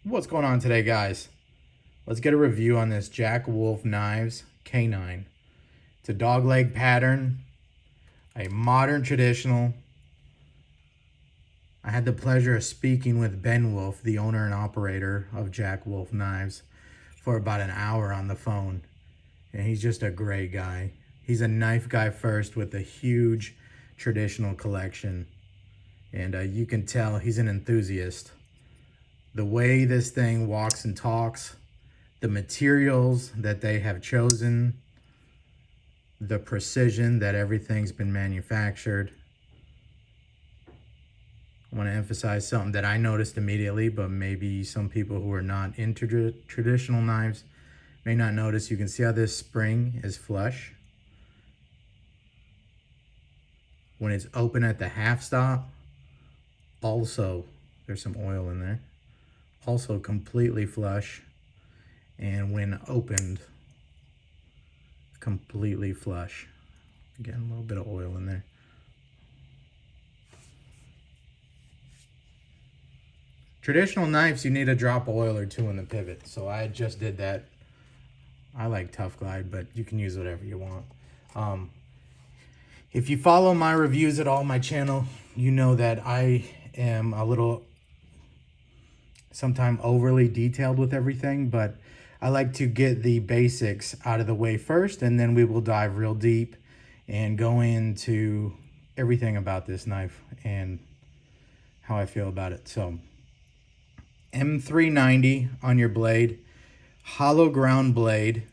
What's going on today, guys? Let's get a review on this Jack Wolf Knives K9. It's a dog leg pattern, a modern traditional. I had the pleasure of speaking with Ben Wolf, the owner and operator of Jack Wolf Knives, for about an hour on the phone. And he's just a great guy. He's a knife guy first with a huge traditional collection. And you can tell he's an enthusiast. The way this thing walks and talks, the materials that they have chosen, the precision that everything's been manufactured. I want to emphasize something that I noticed immediately, but maybe some people who are not into traditional knives may not notice. You can see how this spring is flush. When it's open at the half stop, also, there's some oil in there. Also completely flush, and when opened, completely flush. Again, a little bit of oil in there. Traditional knives, you need a drop of oil or two in the pivot, so I just did that. I like Tough Glide, but you can use whatever you want. If you follow my reviews at all on my channel, you know that I am a little sometimes overly detailed with everything, but I like to get the basics out of the way first, and then we will dive real deep and go into everything about this knife and how I feel about it. So M390 on your blade, hollow ground blade,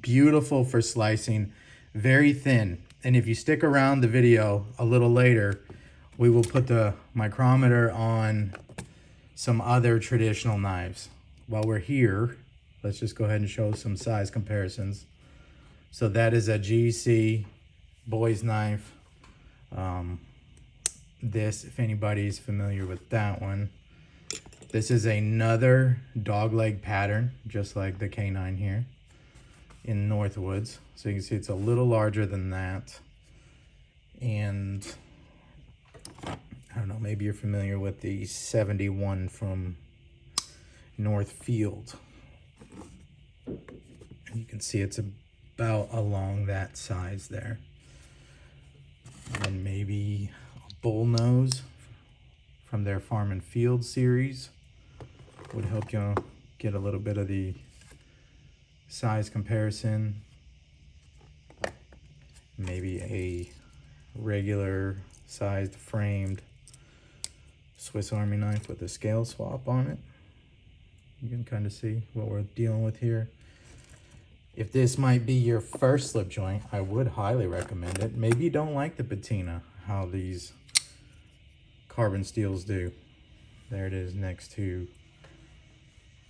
beautiful for slicing, very thin. And if you stick around the video a little later, we will put the micrometer on some other traditional knives. While we're here, let's just go ahead and show some size comparisons. So that is a GC boy's knife. This, if anybody's familiar with that one, this is another dog leg pattern, just like the K9 here in Northwoods. So you can see it's a little larger than that. And I don't know, maybe you're familiar with the 71 from Northfield. You can see it's about along that size there. And maybe a bull nose from their Farm and Field series would help you get a little bit of the size comparison. Maybe a regular sized framed Swiss Army knife with a scale swap on it. You can kind of see what we're dealing with here. If this might be your first slip joint, I would highly recommend it. Maybe you don't like the patina, how these carbon steels do. There it is next to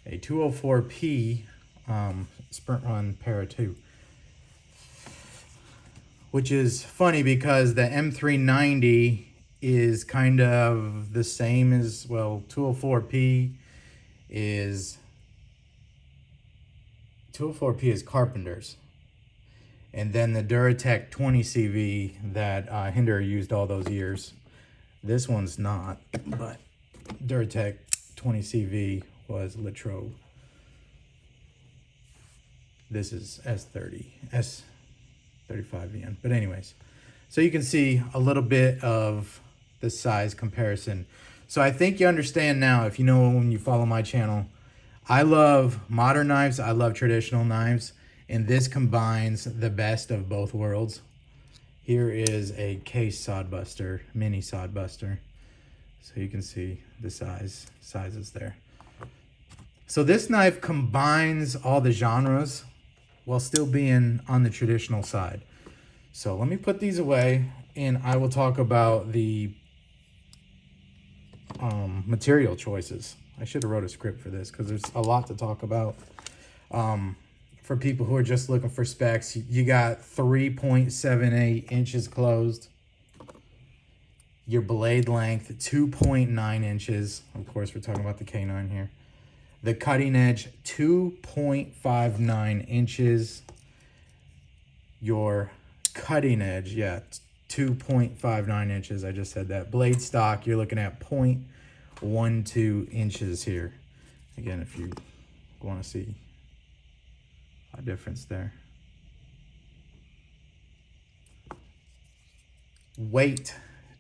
a 204P Sprint Run Para 2. Which is funny because the M390 is kind of the same as, well, 204P is Carpenter's. And then the Duratec 20CV that Hinder used all those years. This one's not, but Duratec 20CV was Latrobe. This is S30, S35VN. But anyways, so you can see a little bit of the size comparison. So I think you understand now, if you know when you follow my channel, I love modern knives, I love traditional knives, and this combines the best of both worlds. Here is a case sodbuster, mini sodbuster. So you can see the sizes there. So this knife combines all the genres while still being on the traditional side. So let me put these away and I will talk about the material choices. I should have wrote a script for this because there's a lot to talk about. For people who are just looking for specs, you got 3.78 inches closed. Your blade length, 2.9 inches. Of course, we're talking about the K9 here. The cutting edge, 2.59 inches. Your cutting edge, yeah, 2.59 inches. I just said that. Blade stock, you're looking at 0.12 inches here. Again, if you want to see a difference there. Weight,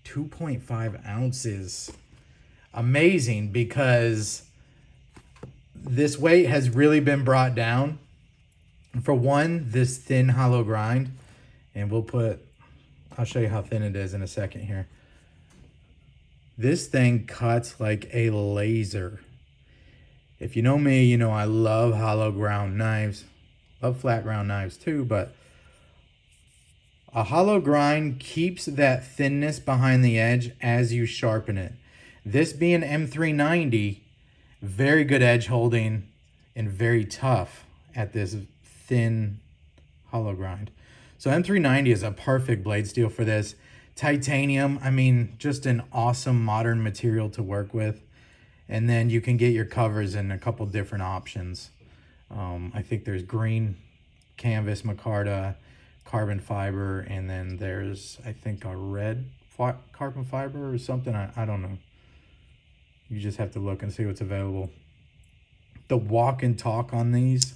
2.5 ounces. Amazing, because this weight has really been brought down. For one, this thin hollow grind, and I'll show you how thin it is in a second here. This thing cuts like a laser. If you know me, you know I love hollow ground knives. Love flat ground knives too, but a hollow grind keeps that thinness behind the edge as you sharpen it. This being M390, very good edge holding and very tough at this thin hollow grind. So M390 is a perfect blade steel for this. Titanium, I mean, just an awesome modern material to work with. And then you can get your covers in a couple different options. I think there's green canvas, micarta, carbon fiber, and then there's, I think, a red carbon fiber or something. I don't know. You just have to look and see what's available. The walk and talk on these,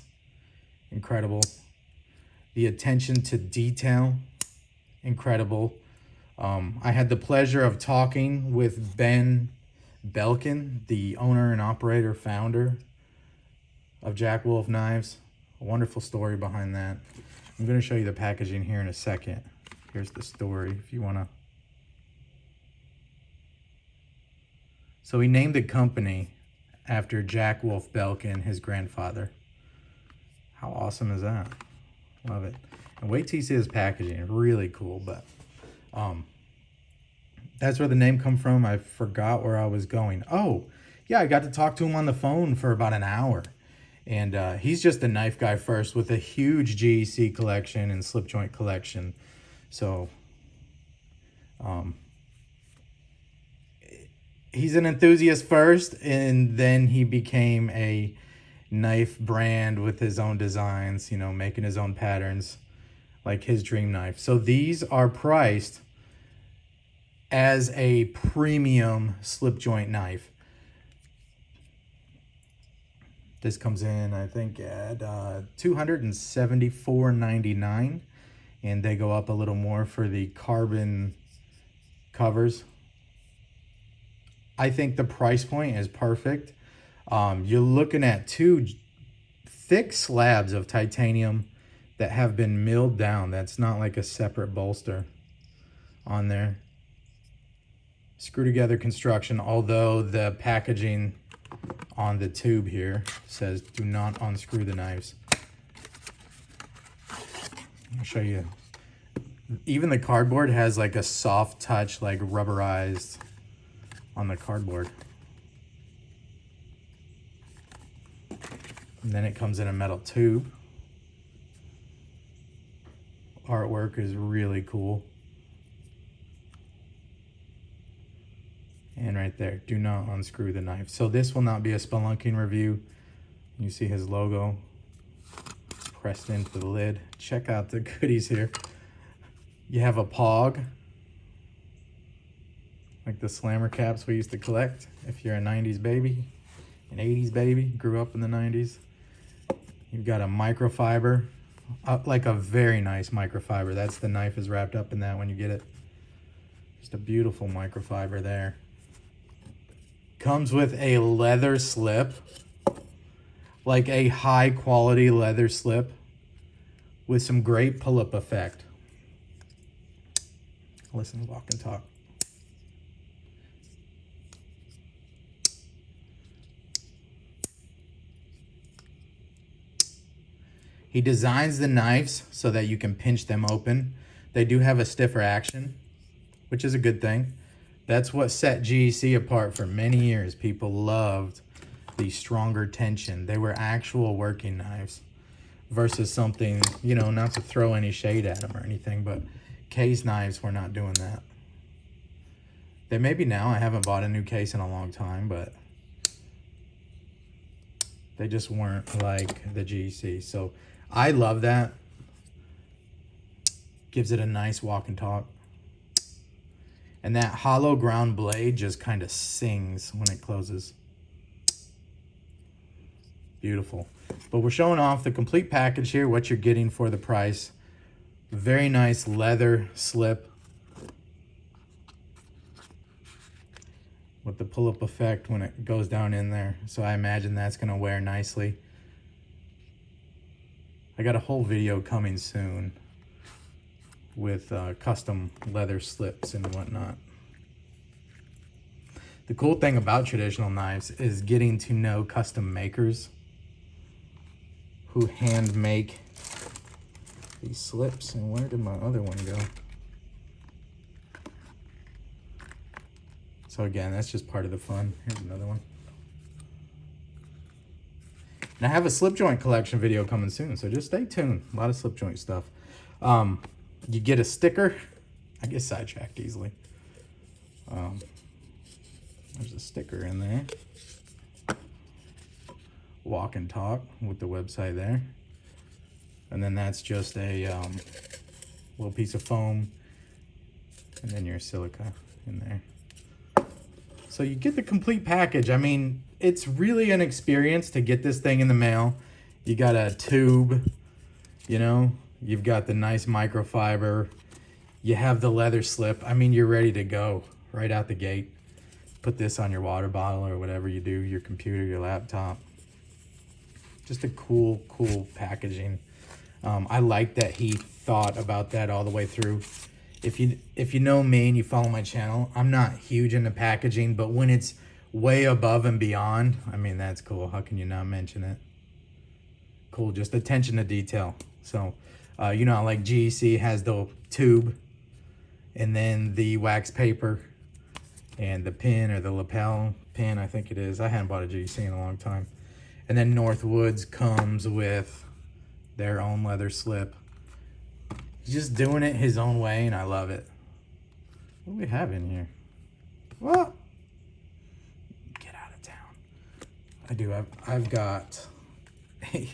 incredible. The attention to detail, incredible. I had the pleasure of talking with Ben Belkin, the owner and operator, founder of Jack Wolf Knives. A wonderful story behind that. I'm going to show you the packaging here in a second. Here's the story if you want to. So he named the company after Jack Wolf Belkin, his grandfather. How awesome is that? Love it. And wait till you see his packaging. Really cool, but that's where the name come from. I forgot where I was going. Oh, yeah, I got to talk to him on the phone for about an hour. And he's just a knife guy first with a huge GEC collection and slip joint collection. So he's an enthusiast first, and then he became a knife brand with his own designs, you know, making his own patterns, like his dream knife. So these are priced as a premium slip joint knife. This comes in, I think, at $274.99, and they go up a little more for the carbon covers. I think the price point is perfect. You're looking at two thick slabs of titanium that have been milled down. That's not like a separate bolster on there. Screw together construction, although the packaging on the tube here says do not unscrew the knives. I'll show you. Even the cardboard has like a soft touch, like rubberized on the cardboard. And then it comes in a metal tube. Artwork is really cool. And right there, do not unscrew the knife. So this will not be a spelunking review. You see his logo pressed into the lid. Check out the goodies here. You have a POG, like the slammer caps we used to collect. If you're a 90s baby, an 80s baby, grew up in the 90s. You've got a microfiber, like a very nice microfiber. That's the knife is wrapped up in that when you get it. Just a beautiful microfiber there. Comes with a leather slip, like a high quality leather slip with some great pull-up effect. Listen, walk and talk. He designs the knives so that you can pinch them open. They do have a stiffer action, which is a good thing. That's what set GEC apart for many years. People loved the stronger tension. They were actual working knives versus something, you know, not to throw any shade at them or anything, but case knives were not doing that. They may be now. I haven't bought a new case in a long time, but they just weren't like the GEC. So I love that. Gives it a nice walk and talk. And that hollow ground blade just kind of sings when it closes. Beautiful. But we're showing off the complete package here, what you're getting for the price. Very nice leather slip with the pull-up effect when it goes down in there. So I imagine that's going to wear nicely. I got a whole video coming soon with custom leather slips and whatnot. The cool thing about traditional knives is getting to know custom makers who hand make these slips. And where did my other one go? So again, that's just part of the fun. Here's another one. And I have a slip joint collection video coming soon, so just stay tuned. A lot of slip joint stuff. You get a sticker. I get sidetracked easily. There's a sticker in there. Walk and talk with the website there. And then that's just a little piece of foam. And then your silica in there. So you get the complete package. I mean, it's really an experience to get this thing in the mail. You got a tube, you know, you've got the nice microfiber. You have the leather slip. I mean, you're ready to go right out the gate. Put this on your water bottle or whatever you do, your computer, your laptop. Just a cool packaging. I like that he thought about that all the way through. If you know me and you follow my channel, I'm not huge into packaging, but when it's way above and beyond, I mean, that's cool. How can you not mention it? Cool, just attention to detail. So, you know, like GEC has the tube and then the wax paper and the pin or the lapel pin, I think it is. I haven't bought a GEC in a long time. And then Northwoods comes with their own leather slip. He's just doing it his own way, and I love it. What do we have in here? What? Get out of town. I do. I've got a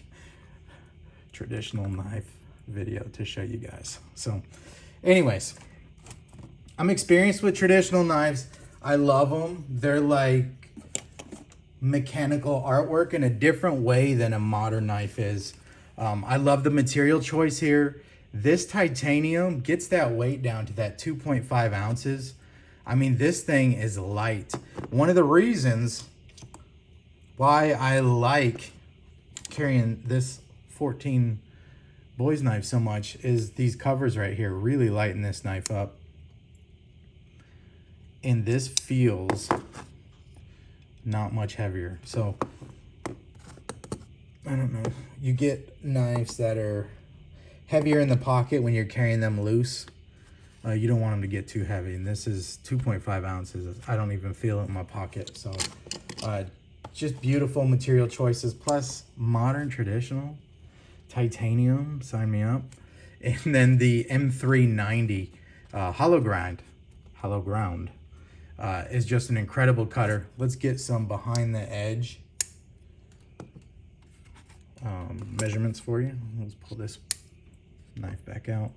traditional knife video to show you guys. So, anyways, I'm experienced with traditional knives. I love them. They're like mechanical artwork in a different way than a modern knife is. I love the material choice here. This titanium gets that weight down to that 2.5 ounces. I mean, this thing is light. One of the reasons why I like carrying this 14 boys knife so much is these covers right here really lighten this knife up. And this feels not much heavier. So, I don't know. You get knives that are heavier in the pocket when you're carrying them loose. You don't want them to get too heavy. And this is 2.5 ounces. I don't even feel it in my pocket. So, just beautiful material choices. Plus, modern, traditional, titanium. Sign me up. And then the M390 hollow ground. Is just an incredible cutter. Let's get some behind the edge measurements for you. Let's pull this knife back out.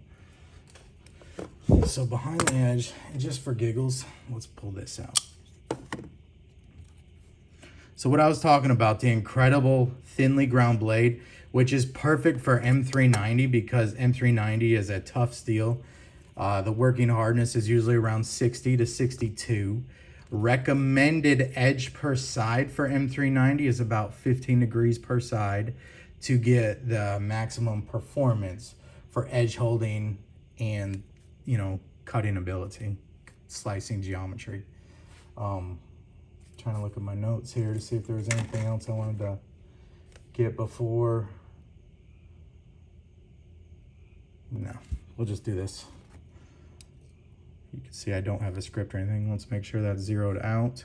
So behind the edge, and just for giggles, let's pull this out. So what I was talking about, the incredible thinly ground blade, which is perfect for M390 because M390 is a tough steel. The working hardness is usually around 60 to 62. Recommended edge per side for M390 is about 15 degrees per side to get the maximum performance for edge holding and, you know, cutting ability, slicing geometry. Trying to look at my notes here to see if there was anything else I wanted to get before. No, we'll just do this. You can see I don't have a script or anything. Let's make sure that's zeroed out.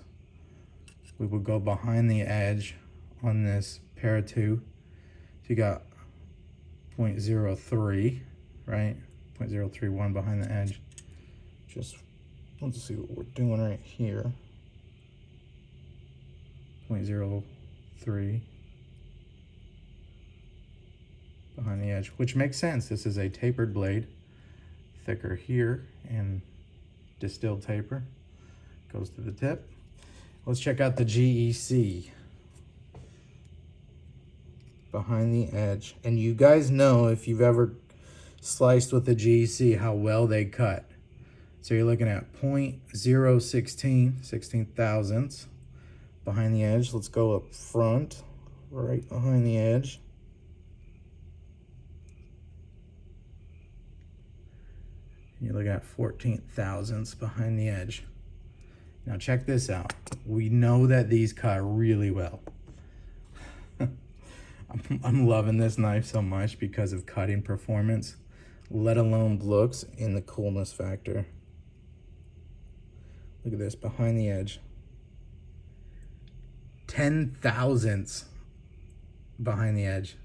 We will go behind the edge on this para 2. So you got 0.03, right? 0.031 behind the edge. Just, let's see what we're doing right here. 0.03 behind the edge, which makes sense. This is a tapered blade, thicker here, and distilled taper goes to the tip. Let's check out the GEC. behind the edge. And you guys know, if you've ever sliced with a GC, how well they cut. So you're looking at 0.016, 16 thousandths behind the edge. Let's go up front, right behind the edge. You're looking at 14 thousandths behind the edge. Now check this out. We know that these cut really well. I'm loving this knife so much because of cutting performance, let alone looks and the coolness factor. Look at this, behind the edge. 10 thousandths behind the edge.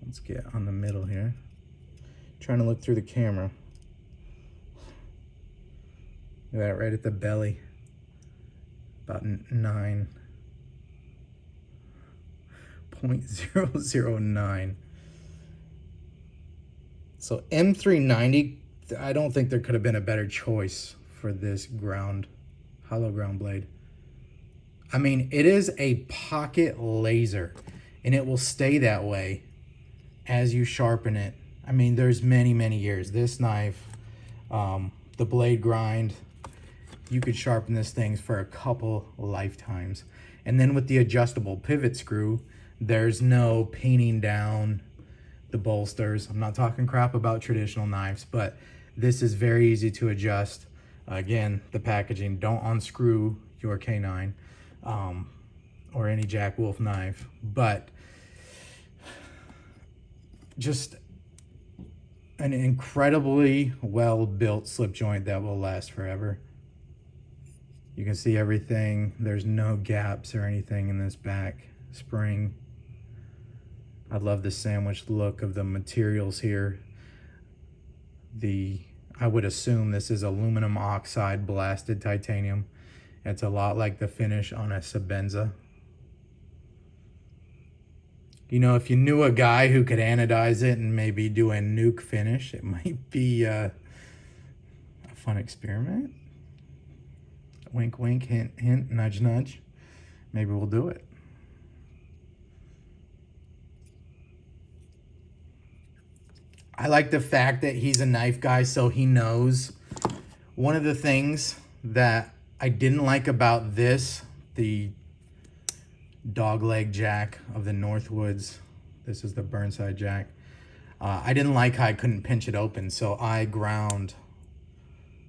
Let's get on the middle here. Trying to look through the camera. Look at that, right at the belly. About 9.009. So M390, I don't think there could have been a better choice for this hollow ground blade. I mean, it is a pocket laser, and it will stay that way as you sharpen it. I mean, there's many, many years. This knife, the blade grind, you could sharpen this thing for a couple lifetimes. And then with the adjustable pivot screw, there's no painting down the bolsters. I'm not talking crap about traditional knives, but this is very easy to adjust. Again, the packaging, don't unscrew your K9 or any Jack Wolf knife, but just an incredibly well-built slip joint that will last forever. You can see everything. There's no gaps or anything in this back spring. I love the sandwiched look of the materials here. I would assume this is aluminum oxide blasted titanium. It's a lot like the finish on a Sebenza. You know, if you knew a guy who could anodize it and maybe do a nuke finish, it might be a fun experiment. Wink, wink, hint, hint, nudge, nudge. Maybe we'll do it. I like the fact that he's a knife guy, so he knows. One of the things that I didn't like about this, the dogleg jack of the Northwoods, this is the Burnside jack, I didn't like how I couldn't pinch it open, so I ground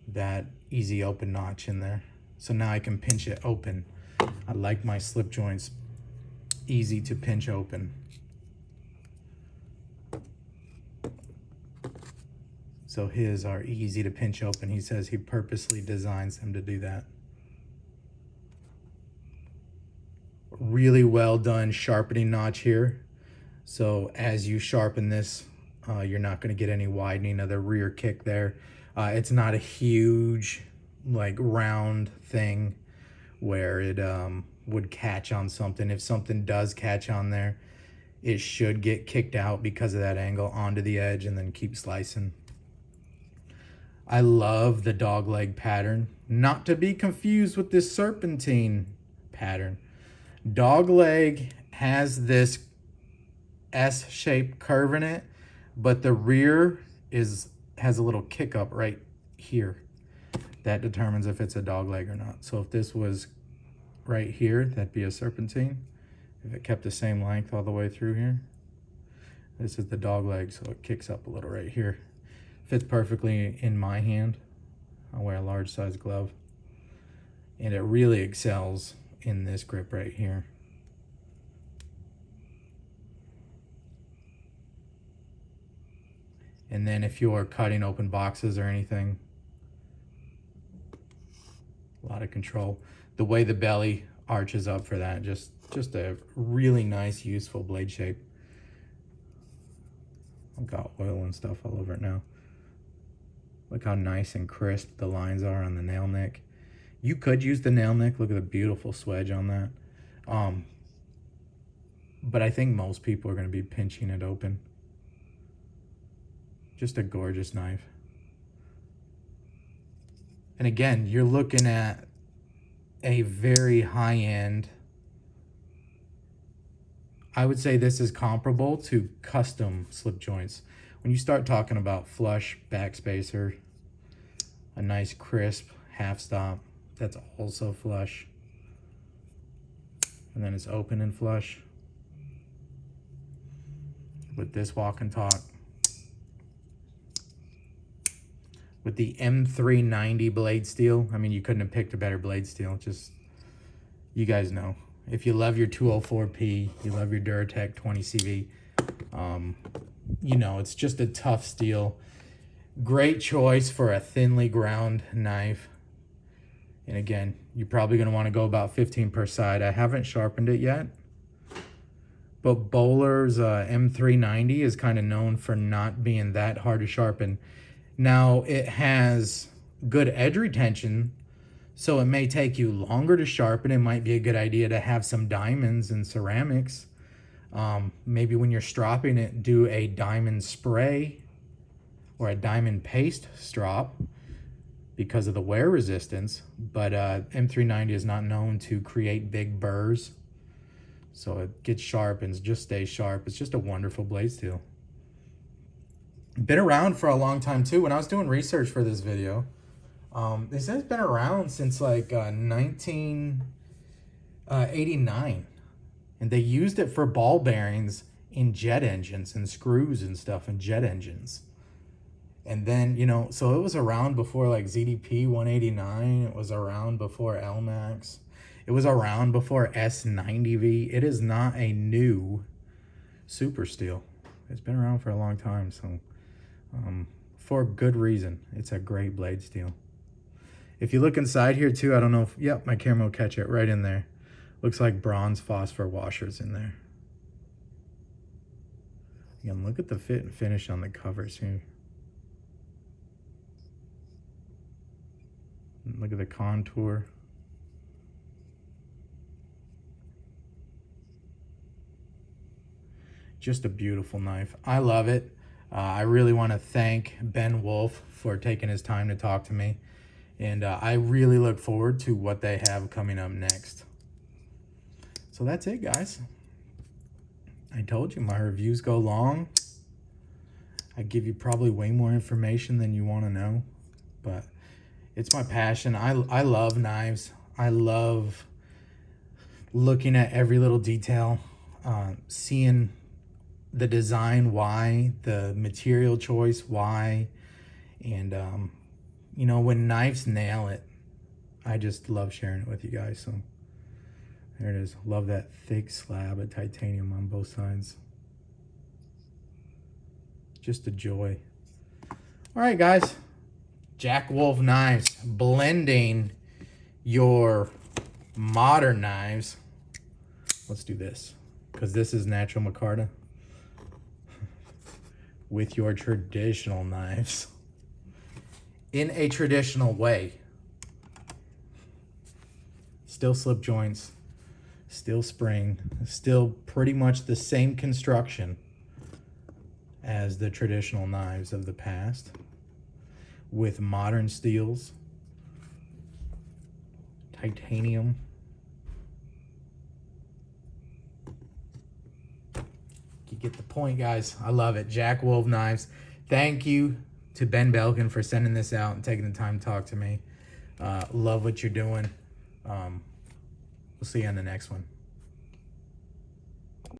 that easy open notch in there. So now I can pinch it open. I like my slip joints easy to pinch open. So his are easy to pinch open. He says he purposely designs them to do that. Really well done sharpening notch here. So as you sharpen this, you're not going to get any widening of the rear kick there. It's not a huge, like, round thing where it would catch on something. If something does catch on there, it should get kicked out because of that angle onto the edge and then keep slicing. I love the dogleg pattern, not to be confused with this serpentine pattern. Dogleg has this S-shaped curve in it, but the rear has a little kick up right here. That determines if it's a dogleg or not. So if this was right here, that'd be a serpentine. If it kept the same length all the way through here, this is the dogleg, so it kicks up a little right here. Fits perfectly in my hand. I wear a large size glove. And it really excels in this grip right here. And then if you're cutting open boxes or anything, a lot of control. The way the belly arches up for that, just a really nice, useful blade shape. I've got oil and stuff all over it now. Look how nice and crisp the lines are on the nail nick. You could use the nail nick. Look at the beautiful swedge on that. But I think most people are going to be pinching it open. Just a gorgeous knife. And again, you're looking at a very high-end I would say this is comparable to custom slip joints. When you start talking about flush backspacer, a nice crisp half stop, that's also flush. And then it's open and flush. With this walk and talk. With the M390 blade steel, I mean, you couldn't have picked a better blade steel. Just, you guys know. If you love your 204P, you love your Duratec 20CV, you know, it's just a tough steel. Great choice for a thinly ground knife. And again, you're probably going to want to go about 15 per side. I haven't sharpened it yet. But Bowler's M390 is kind of known for not being that hard to sharpen. Now, it has good edge retention, so it may take you longer to sharpen. It might be a good idea to have some diamonds and ceramics. Maybe when you're stropping it, do a diamond spray or a diamond paste strop because of the wear resistance. But M390 is not known to create big burrs. So it gets sharp and just stays sharp. It's just a wonderful blade steel. Been around for a long time too. When I was doing research for this video, they said it's been around since like 1989. And they used it for ball bearings in jet engines and screws and stuff in jet engines. And then, you know, so it was around before like ZDP 189. It was around before LMAX. It was around before S90V. It is not a new super steel. It's been around for a long time, so for good reason. It's a great blade steel. If you look inside here too, I don't know if, yep, my camera will catch it right in there. Looks like bronze phosphor washers in there. Again, look at the fit and finish on the covers here. Look at the contour. Just a beautiful knife. I love it. I really want to thank Ben Wolf for taking his time to talk to me. And I really look forward to what they have coming up next. So that's it, guys. I told you my reviews go long. I give you probably way more information than you want to know. But it's my passion. I love knives. I love looking at every little detail, seeing the design, why, the material choice, why, and you know, when knives nail it, I just love sharing it with you guys. So there it is. Love that thick slab of titanium on both sides. Just a joy. All right, guys. Jack Wolf Knives, blending your modern knives. Let's do this, because this is natural micarta, with your traditional knives in a traditional way. Still slip joints, still spring, still pretty much the same construction as the traditional knives of the past, with modern steels, titanium. You get the point, guys. I love it. Jack Wolf Knives. Thank you to Ben Belkin for sending this out and taking the time to talk to me. Love what you're doing. We'll see you on the next one.